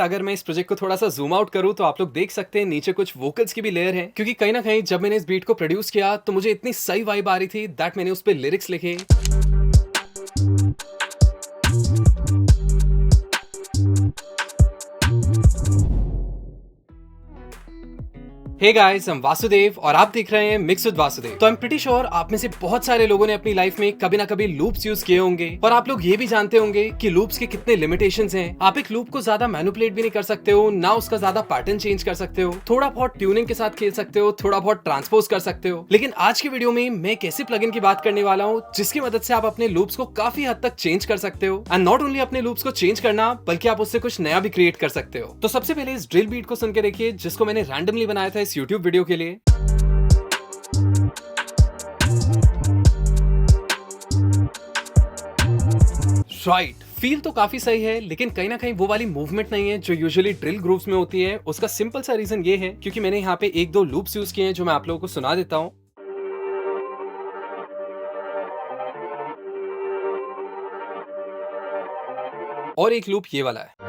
अगर मैं इस प्रोजेक्ट को थोड़ा सा जूम आउट करूं तो आप लोग देख सकते हैं नीचे कुछ वोकल्स की भी लेयर है, क्योंकि कहीं ना कहीं जब मैंने इस बीट को प्रोड्यूस किया तो मुझे इतनी सही वाइब आ रही थी दैट मैंने उस पर लिरिक्स लिखे। हे गाइस, हम वासुदेव और आप देख रहे हैं मिक्स विद वासुदेव। तो आई एम प्रीटी श्योर आप में से बहुत सारे लोगों ने अपनी लाइफ में कभी ना कभी लूप्स यूज किए होंगे, और आप लोग ये भी जानते होंगे कि लूप्स के कितने लिमिटेशंस हैं। आप एक लूप को ज्यादा मैनिपुलेट भी नहीं कर सकते हो, ना उसका ज्यादा पैटर्न चेंज कर सकते हो, थोड़ा बहुत ट्यूनिंग के साथ खेल सकते हो, थोड़ा बहुत ट्रांसपोज कर सकते हो। लेकिन आज की वीडियो में मैं एक ऐसे प्लगइन की बात करने वाला हूँ जिसकी मदद से आप अपने लूप्स को काफी हद तक चेंज कर सकते हो। एंड नॉट ओनली अपने लूप्स को चेंज करना, बल्कि आप उससे कुछ नया भी क्रिएट कर सकते हो। तो सबसे पहले इस ड्रिल बीट को सुन के देखिए, जिसको मैंने रैंडमली बनाया था इस यूट्यूब वीडियो के लिए। राइट, फील तो काफी सही है, लेकिन कहीं ना कहीं वो वाली मूवमेंट नहीं है जो यूजुअली ड्रिल ग्रूव्स में होती है। उसका सिंपल सा रीजन ये है क्योंकि मैंने यहाँ पे एक दो लूप्स यूज किए हैं जो मैं आप लोगों को सुना देता हूँ। और एक लूप ये वाला है।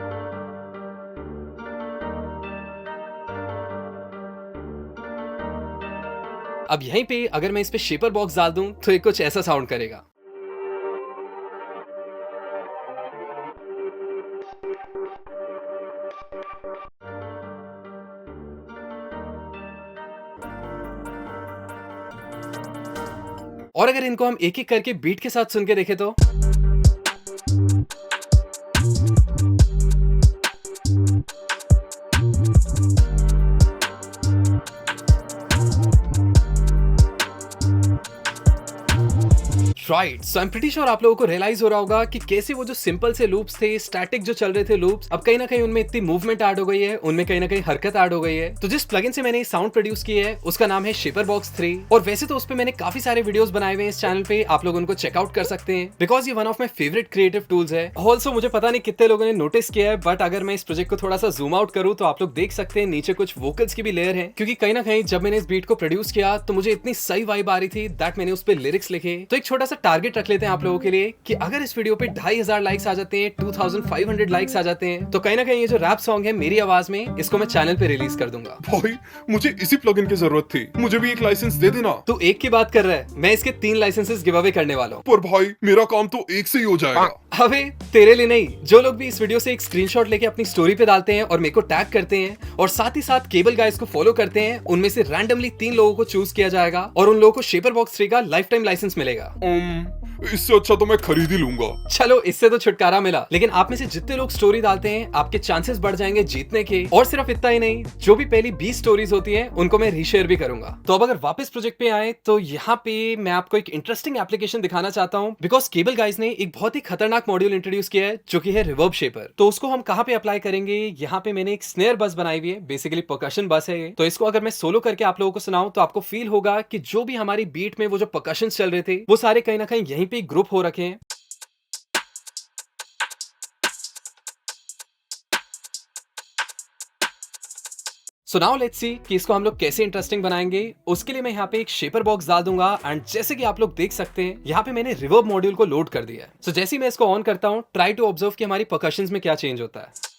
अब यहीं पे अगर मैं इस पे शेपर बॉक्स डाल दूं तो ये कुछ ऐसा साउंड करेगा। और अगर इनको हम एक एक करके बीट के साथ सुन के देखें तो right, so I am pretty sure आप लोगों को रियलाइज हो रहा होगा कि कैसे वो जो सिंपल से लूप्स थे, स्टैटिक जो चल रहे थे लूप्स, अब कहीं ना कहीं उनमें इतनी मूवमेंट ऐड हो गई है, उनमें कहीं ना कहीं हरकत ऐड हो गई है। तो जिस प्लगइन से मैंने साउंड प्रोड्यूस किया है उसका नाम है शेपर बॉक्स 3, और वैसे तो उस पर मैंने काफी सारे वीडियोस बनाए हुए हैं इस चैनल पे, आप लोग उनको चेकआउट कर सकते हैं बिकॉज ये one of my favourite creative tools है। ऑल्सो मुझे पता नहीं कितने लोगों ने नोटिस किया है, बट अगर मैं इस प्रोजेक्ट को थोड़ा सा जूम आउट करूं तो आप लोग देख सकते हैं नीचे कुछ वोकल्स की भी लेयर है, क्योंकि कहीं ना कहीं जब मैंने इस बीट को प्रोड्यूस किया तो मुझे इतनी सही वाइब आ रही थी दैट मैंने उस पर लिरिक्स लिखे। तो एक छोटा सा टारगेट रख लेते हैं आप लोगों के लिए कि अगर इस वीडियो पे 2500 लाइक्स आ जाते हैं, 2500 लाइक्स आ जाते हैं, तो कहीं ना कहीं ये जो रैप सॉन्ग है मेरी आवाज में, इसको मैं चैनल पे रिलीज कर दूंगा। भाई मुझे इसी प्लगइन की जरूरत थी, मुझे भी एक लाइसेंस दे देना। तू एक की बात कर रहा है, मैं इसके 3 लाइसेंसेस गिव अवे करने वाला हूँ। पर भाई मेरा काम तो एक से ही हो जाएगा। अबे तेरे लिए नहीं, जो लोग भी इस वीडियो से एक स्क्रीनशॉट लेके अपनी स्टोरी पे डालते हैं और मेरे को टैग करते हैं और साथ ही साथ केबल गाइस को फॉलो करते हैं, उनमें से रैंडमली 3 लोगों को चूज किया जाएगा और उन लोगों को शेपर बॉक्स 3 का लाइफ टाइम लाइसेंस मिलेगा। इससे अच्छा तो मैं खरीद ही लूंगा। चलो, इससे तो छुटकारा मिला, लेकिन आप में से जितने लोग स्टोरी डालते हैं आपके चांसेस बढ़ जाएंगे जीतने के। और सिर्फ इतना ही नहीं, जो भी पहली 20 स्टोरीज होती हैं उनको मैं रीशेयर भी करूंगा। तो अब अगर वापस प्रोजेक्ट पे आए तो यहाँ पे मैं आपको एक इंटरेस्टिंग एप्लीकेशन दिखाना चाहता हूँ, बिकॉज केबल गाइस ने एक बहुत ही खतरनाक मॉड्यूल इंट्रोड्यूस किया है जो कि है रिवर्ब शेपर। तो उसको हम कहाँ पे अप्लाई करेंगे, यहाँ पे मैंने एक स्नेयर बस बनाई हुई है, बेसिकली परकशन बस है ये। तो इसको अगर मैं सोलो करके आप लोगों को सुनाऊं तो आपको फील होगा कि जो भी हमारी बीट में वो जो परकशन चल रहे थे वो सारे कहीं ना कहीं यहीं पे ग्रुप हो रखे हैं। सो नाउ लेट्स सी कि इसको हम लोग कैसे इंटरेस्टिंग बनाएंगे। उसके लिए मैं यहाँ पे एक शेपर बॉक्स डाल दूंगा एंड जैसे कि आप लोग देख सकते हैं यहाँ पे मैंने रिवर्ब मॉड्यूल को लोड कर दिया है। सो जैसे ही मैं इसको ऑन करता हूँ, ट्राई टू ऑब्जर्व कि हमारी परकशंस में क्या चेंज होता है।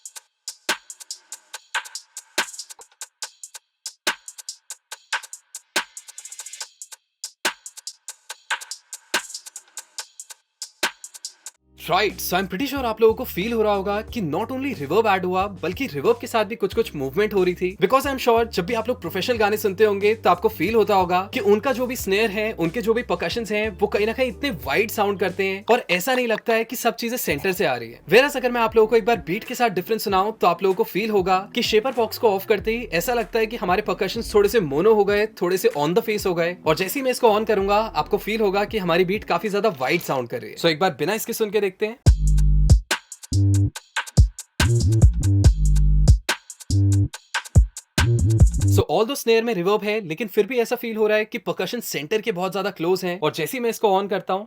Right, so I am pretty sure आप लोगों को फील हो रहा होगा कि नॉट ओनली रिवर्ब ऐड हुआ बल्कि रिवर्ब के साथ भी कुछ कुछ मूवमेंट हो रही थी। बिकॉज आई एम श्योर जब भी आप लोग प्रोफेशनल गाने सुनते होंगे तो आपको फील होता होगा कि उनका जो भी स्नेयर है, उनके जो भी परकशंस हैं, वो कहीं ना कहीं इतने वाइड साउंड करते हैं और ऐसा नहीं लगता है कि सब चीजें सेंटर से आ रही है। वेरस अगर मैं आप लोगों को एक बार बीट के साथ डिफरेंस सुनाऊं तो आप लोगों को फील होगा कि शेपर बॉक्स को ऑफ करते ही ऐसा लगता है कि हमारे परकशंस थोड़े से मोनो हो गए, थोड़े से ऑन द फेस हो गए, और जैसे ही मैं इसको ऑन करूंगा आपको फील होगा कि हमारी बीट काफी ज्यादा वाइड साउंड कर रही है। सो एक बार बिना इसके सुन के देखते हैं। सो ऑल दो स्नेयर में रिवर्ब है, लेकिन फिर भी ऐसा फील हो रहा है कि परकशन सेंटर के बहुत ज्यादा क्लोज हैं। और जैसे ही मैं इसको ऑन करता हूं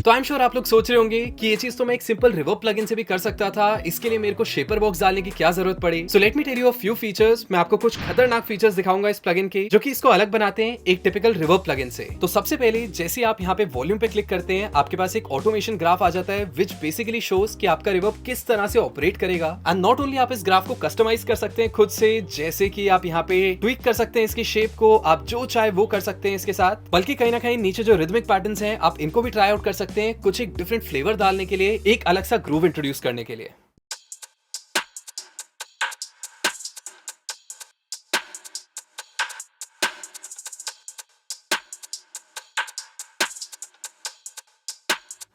तो आई एम श्योर आप लोग सोच रहे होंगे कि ये चीज तो मैं एक सिंपल रिवर्ब प्लगइन से भी कर सकता था, इसके लिए मेरे को शेपर बॉक्स डालने की क्या जरूरत पड़ी। So let me tell you a few features. मैं आपको कुछ खतरनाक फीचर्स दिखाऊंगा इस प्लगइन के, जो कि इसको अलग बनाते हैं एक टिपिकल रिवर्ब प्लगइन से। तो सबसे पहले जैसे आप यहाँ पे वॉल्यूम पे क्लिक करते हैं, आपके पास एक ऑटोमेशन ग्राफ आ जाता है विच बेसिकली शोज कि आपका रिवर्ब किस तरह से ऑपरेट करेगा। एंड नॉट ओनली आप इस ग्राफ को कस्टमाइज कर सकते हैं खुद से, जैसे कि आप यहाँ पे ट्विक कर सकते हैं इसकी शेप को, आप जो चाहे वो कर सकते हैं इसके साथ। बल्कि कहीं ना कहीं नीचे जो रिदमिक पैटर्न्स हैं आप इनको भी ट्राई आउट कर सकते हैं, कुछ एक डिफरेंट फ्लेवर डालने के लिए, एक अलग सा ग्रूव इंट्रोड्यूस करने के लिए।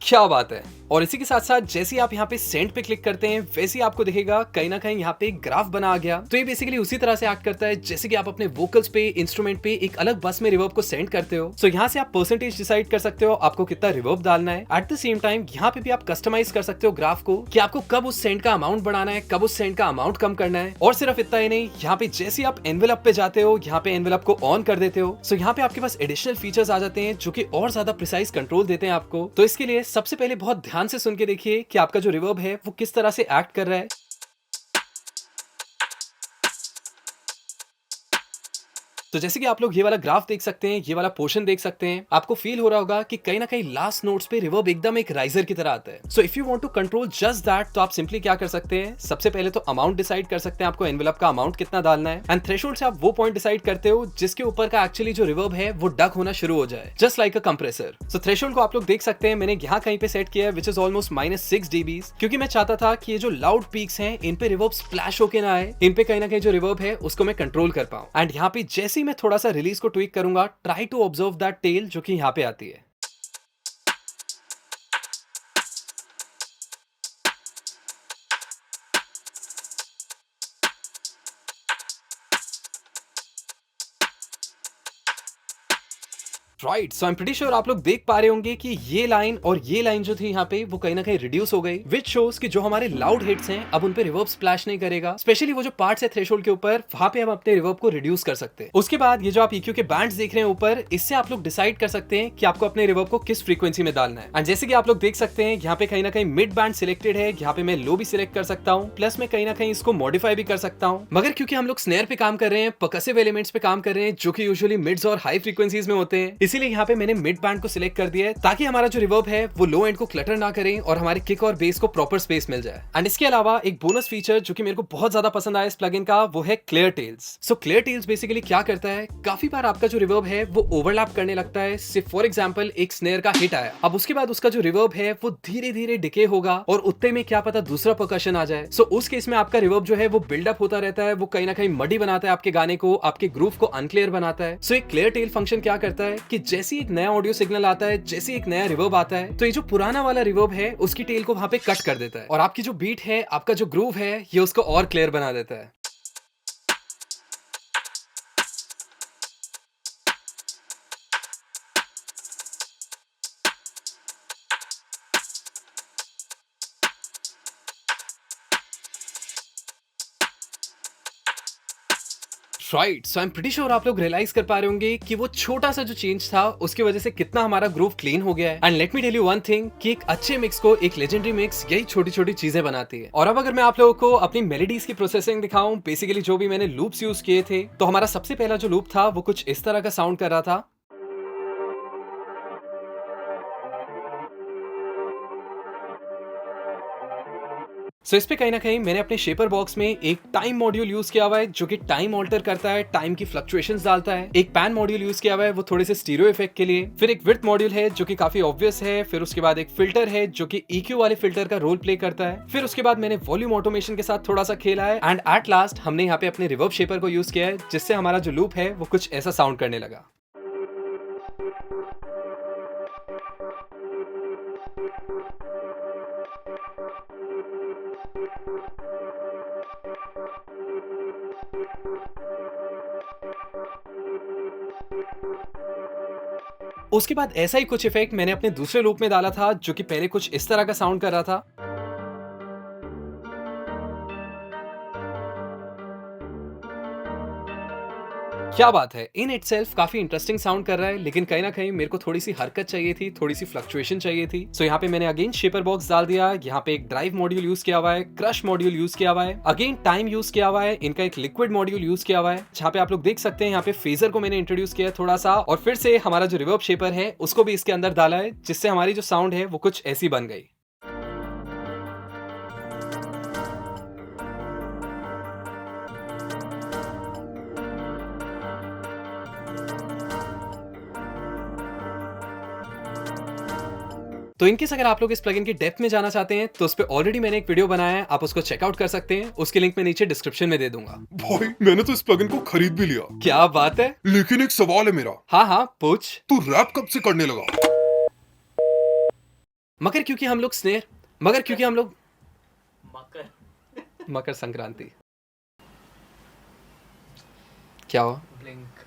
क्या बात है। और इसी के साथ साथ जैसे ही आप यहाँ पे सेंड पे क्लिक करते हैं, वैसे ही आपको दिखेगा कहीं ना कहीं यहाँ पे एक ग्राफ बना आ गया। तो ये बेसिकली उसी तरह से एक्ट करता है जैसे कि आप अपने वोकल्स पे, इंस्ट्रूमेंट पे एक अलग बस में रिवर्ब को सेंड करते हो। सो यहाँ से आप परसेंटेज डिसाइड कर सकते हो आपको कितना रिवर्ब डालना है। एट द सेम टाइम यहाँ पे भी आप कस्टमाइज कर सकते हो ग्राफ को कि आपको कब उस सेंड का अमाउंट बढ़ाना है, कब उस सेंड का अमाउंट कम करना है। और सिर्फ इतना ही नहीं, यहाँ पे जैसे आप एनवेलप पे जाते हो, यहाँ पे एनवेलप को ऑन कर देते हो, सो यहाँ पे आपके पास एडिशनल फीचर्स आ जाते हैं जो कि और ज्यादा प्रिसाइज कंट्रोल देते हैं आपको। तो इसके लिए सबसे पहले बहुत ध्यान से सुन के देखिए कि आपका जो रिवर्ब है वो किस तरह से एक्ट कर रहा है। तो जैसे कि आप लोग ये वाला ग्राफ देख सकते हैं, ये वाला पोर्शन देख सकते हैं, आपको फील हो रहा होगा कि कहीं ना कहीं लास्ट नोट्स पे रिवर्ब एकदम एक राइजर की तरह आता है। So if you want to control just that, तो आप सिंपली क्या कर सकते हैं, सबसे पहले तो अमाउंट डिसाइड कर सकते हैं आपको एनवेलप का अमाउंट कितना डालना है। एंड थ्रेशोल्ड से आप वो पॉइंट डिसाइड करते हो जिसके ऊपर का एक्चुअली जो रिवर्ब है वो डक होना शुरू हो जाए, जस्ट लाइक अ कंप्रेसर। सो थ्रेशोल्ड को आप लोग देख सकते हैं, मैंने यहाँ कहीं पे सेट किया है विच इज ऑलमोस्ट -6 dB, क्योंकि मैं चाहता था कि ये जो लाउड पीक्स हैं इन पे रिवर्ब स्प्लैश होके ना आए, इन पे कहीं ना कहीं जो रिवर्ब है उसको मैं कंट्रोल कर पाऊं। एंड यहाँ पे जैसे ही मैं थोड़ा सा रिलीज को ट्विक करूंगा, try to observe that tail जो कि यहां पे आती है। Right, so I am pretty sure आप लोग देख पा रहे होंगे कि ये लाइन और ये लाइन जो थी यहाँ पे वो कहीं ना कहीं रिड्यूस हो गई, विच शोज कि जो हमारे लाउड हिट्स हैं अब उन पे रिवर्ब स्प्लैश नहीं करेगा। स्पेशली वो जो पार्ट्स है थ्रेशोल्ड के ऊपर, वहां पे हम अपने रिवर्ब को रिड्यूस कर सकते हैं। उसके बाद ये जो आप EQ के बैंड्स देख रहे हैं ऊपर, इससे आप लोग डिसाइड कर सकते हैं कि आपको अपने रिवर्ब को किस फ्रीक्वेंसी में डालना है। एंड जैसे कि आप लोग देख सकते हैं यहाँ पे कहीं ना कहीं मिड बैंड सिलेक्टेड है, यहाँ पे मैं लो भी सिलेक्ट कर सकता हूँ, प्लस मैं कहीं ना कहीं इसको मॉडिफाई भी कर सकता हूँ। मगर क्योंकि हम लोग स्नेयर पे काम कर रहे हैं, परकसिव एलिमेंट्स पे काम कर रहे हैं जो कि यूजुअली मिड्स और हाई फ्रीक्वेंसीज में होते हैं, इसीलिए यहाँ पे मैंने मिड बैंड को सिलेक्ट कर दिया है ताकि हमारा जो रिवर्ब है वो लो एंड को क्लटर ना करे और हमारे किक और बेस को प्रॉपर स्पेस मिल जाए। एंड इसके अलावा एक बोनस फीचर जो कि मेरे को बहुत ज्यादा पसंद आया इस प्लगइन का, वो है clear tails. So clear tails basically क्या करता है, काफी बार आपका जो रिवर्ब है वो ओवरलैप करने लगता है। सिर्फ फॉर एग्जांपल एक स्नेयर का हिट आया, अब उसके बाद उसका जो रिवर्ब है वो धीरे धीरे डिके होगा और उतने में क्या पता दूसरा परकशन आ जाए। सो उस केस में आपका रिवर्ब जो है वो बिल्डअप होता रहता है, वो कहीं ना कहीं मडी बनाता है आपके गाने को, आपके ग्रूव को अनक्लियर बनाता है। सो एक क्लियर टेल फंक्शन क्या करता है कि जैसे एक नया ऑडियो सिग्नल आता है, जैसे एक नया रिवर्ब आता है, तो ये जो पुराना वाला रिवर्ब है उसकी टेल को वहां पे कट कर देता है और आपकी जो बीट है, आपका जो ग्रूव है, ये उसको और क्लियर बना देता है। Right, so I am pretty sure आप लोग रियलाइज कर पा रहे होंगे कि वो छोटा सा जो चेंज था उसकी वजह से कितना हमारा ग्रूव क्लीन हो गया है। And let me tell you one thing कि एक अच्छे मिक्स को, एक लेजेंडरी मिक्स, यही छोटी छोटी चीजें बनाती है। और अब अगर मैं आप लोगों को अपनी मेलोडीज की प्रोसेसिंग दिखाऊं, बेसिकली जो भी मैंने लूप्स यूज किए थे, तो हमारा सबसे पहला जो लूप था वो कुछ इस तरह का साउंड कर रहा था। सो इस पे कहीं ना कहीं मैंने अपने शेपर बॉक्स में एक टाइम मॉड्यूल यूज किया हुआ है जो कि टाइम ऑल्टर करता है, टाइम की फ्लक्चुएशंस डालता है। एक पैन मॉड्यूल यूज किया हुआ है वो थोड़े से स्टीरियो इफेक्ट के लिए। फिर एक विड्थ मॉड्यूल है जो कि काफी ऑब्वियस है। फिर उसके बाद एक फिल्टर है जो कि EQ वाले फिल्टर का रोल प्ले करता है। फिर उसके बाद मैंने वॉल्यूम ऑटोमेशन के साथ थोड़ा सा खेला है। एंड एट लास्ट हमने यहाँ पे अपने रिवर्ब शेपर को यूज किया है, जिससे हमारा जो लूप है वो कुछ ऐसा साउंड करने लगा। उसके बाद ऐसा ही कुछ इफेक्ट मैंने अपने दूसरे लूप में डाला था जो कि पहले कुछ इस तरह का साउंड कर रहा था। क्या बात है, इन इटसेल्फ काफी इंटरेस्टिंग साउंड कर रहा है, लेकिन कहीं ना कहीं मेरे को थोड़ी सी हरकत चाहिए थी, थोड़ी सी फ्लक्चुएशन चाहिए थी। सो यहाँ पे मैंने अगेन शेपर बॉक्स डाल दिया, यहाँ पे एक ड्राइव मॉड्यूल यूज किया हुआ है, क्रश मॉड्यूल यूज किया हुआ है, अगेन टाइम यूज किया हुआ है, इनका एक लिक्विड मॉड्यूल यूज किया हुआ है, जहाँ पे आप लोग देख सकते हैं यहाँ पे फेजर को मैंने इंट्रोड्यूस किया है थोड़ा सा, और फिर से हमारा जो रिवर्ब शेपर है उसको भी इसके अंदर डाला है, जिससे हमारी जो साउंड है वो कुछ ऐसी बन गई। तो इनकेस अगर आप लोग इस प्लगइन की डेप्थ में जाना चाहते हैं तो उस पर ऑलरेडी मैंने एक वीडियो बनाया है, आप उसको चेकआउट कर सकते हैं, उसकी लिंक मैं नीचे डिस्क्रिप्शन में दे दूंगा। भाई मैंने तो इस प्लगइन को खरीद भी लिया, क्या बात है। लेकिन एक सवाल है मेरा। हाँ हाँ पूछ। तू रैप कब से करने लगा? मगर क्योंकि हम लोग मकर मकर संक्रांति। क्या हुआ? ब्लिंक।